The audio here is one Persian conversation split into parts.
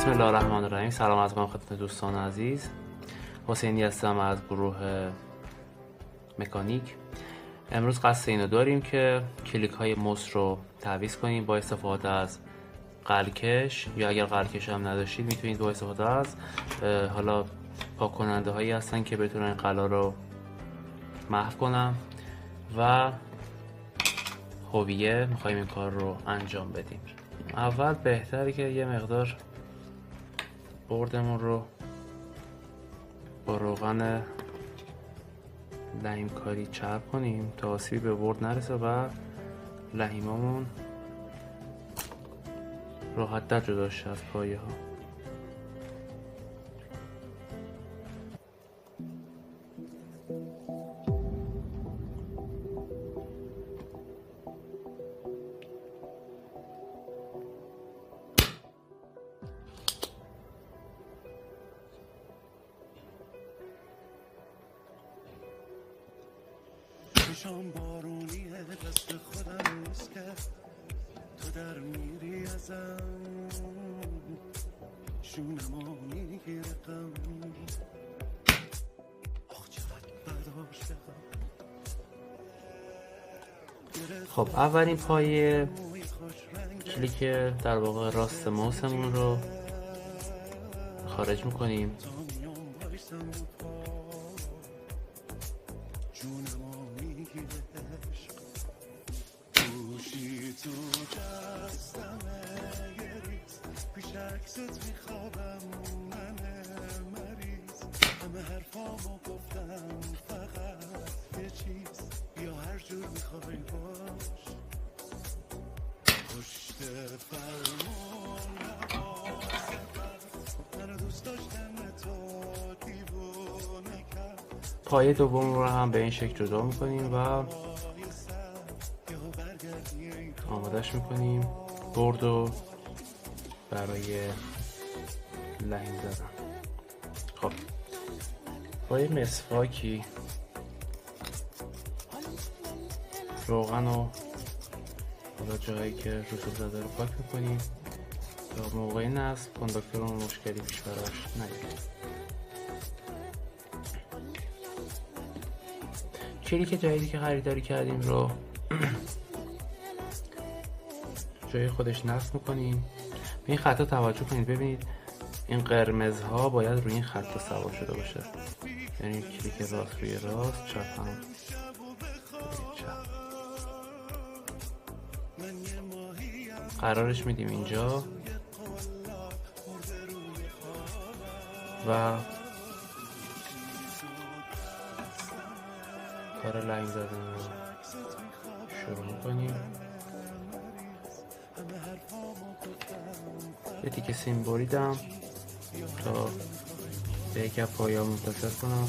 بسم الله الرحمن الرحیم. سلام از من خدمت دوستان عزیز. حسینی هستم از گروه مکانیک. امروز قصد اینو داریم که کلیک های موس رو تعویض کنیم با استفاده از قلکش، یا اگر قلکش هم نداشتید میتونید با استفاده از حالا پاک کننده هایی هستن که بتونن قلا رو محو کنم و هویه میخوایم این کار رو انجام بدیم. اول بهتره که یه مقدار بردمون رو با روغن لحیم کاری چرب کنیم تا آسیبی به برد نرسه و لحیمامون راحت در جدا شه از پایه ها. چشام بارونیه دست خودم نیست که تو در میری ازم شونمو میگیره غم آخ چقدر برداشتم. خب اولین پایه کلیک در واقع راست ماوسمون رو خارج میکنیم. همه حرفامو گفتم فقط یه چیز یا هر جور میخوای باش پشت فرمون منو دوست داشتن تو دیوونه کرد. پایه دوم رو هم به این شکل جدا میکنیم و آمادش میکنیم بردو برای لحیم زدن. خب با یه مسواکی روغن و حالا جایی که رسوب زده رو پاک میکنیم تا موقع نصب کانداکتورمون مشکلی پیش براش نیاد. کلیک جدیدی که خریداری کردیم رو جای خودش نصب میکنیم. به این خطا توجه کنید، ببینید این قرمزها باید روی این خط سوار شده باشه، یعنی کلیک راست روی راست، چپ هم روی چپ. قرارش میدیم اینجا و کار لحیم زدن رو شروع میکنیم. یه تیکه سیم بریدم تا به یک از پایه‌ها متصل کنم.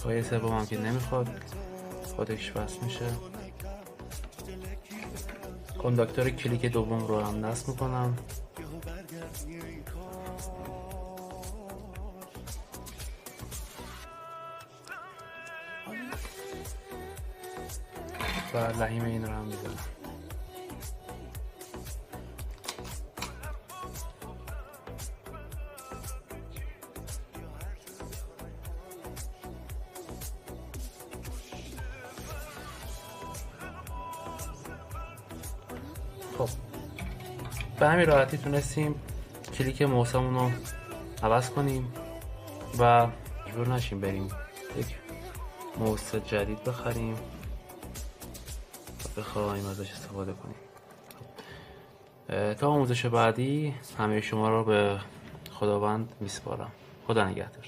پایه سوم هم که نمیخواد خودش بس میشه. کانداکتور کلیک دوم رو هم نصب میکنم و لحیم این رو هم میزنم. خب به همین راحتی تونستیم کلیک موسمون رو عوض کنیم و مجبور نشیم بریم یک موس جدید بخریم و بخوایم ازش استفاده کنیم. تا آموزش بعدی همه شما رو به خداوند میسپارم. خدا نگهدار.